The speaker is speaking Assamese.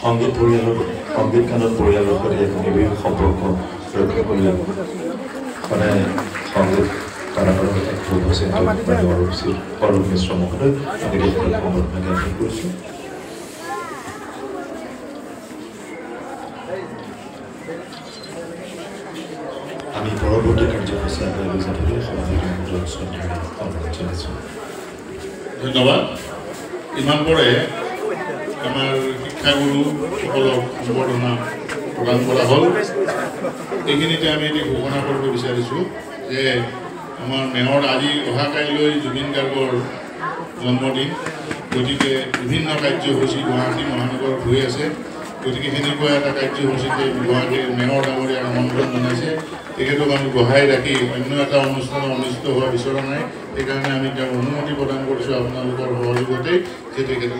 সংগীত গানত পৰিয়ালৰ সৈতে এক নিবিড় সম্পৰ্ক ৰক্ষা কৰি সদায় সংগীত কাৰাগাৰৰ এক ভূপচেণ্টাৰ উচিত অৰূপ মিশ্ৰ মহোদয় আমি সম্বৰ্ধনা জ্ঞাপন কৰিছোঁ। আমি পৰৱৰ্তী কাৰ্যসূচী আগলৈ লৈ যাবলৈ সভাপতি অনুৰোধ জনাইছোঁ। ধন্যবাদ। ইমান পৰে আমাৰ শিক্ষাগুৰুসকলক সম্বৰ্ধনা প্ৰদান কৰা হ'ল। এইখিনিতে আমি এটি ঘোষণা কৰিব বিচাৰিছোঁ যে আমাৰ মেয়ৰ আজি অহাকাইলৈ জুবিন গাৰ্গৰ জন্মদিন, গতিকে বিভিন্ন কাৰ্যসূচী গুৱাহাটী মহানগৰত হৈ আছে। গতিকে সেনেকুৱা এটা কাৰ্যসূচীতে গুৱাহাটীৰ মেয়ৰ ডাঙৰীয়াক আমন্ত্ৰণ জনাইছে। তেখেতক আমি বহাই ৰাখি অন্য এটা অনুষ্ঠান অনুষ্ঠিত হোৱা বিচৰা নাই। সেইকাৰণে আমি তেওঁক অনুমতি প্ৰদান কৰিছোঁ আপোনালোকৰ সহযোগতেই যে তেখেতক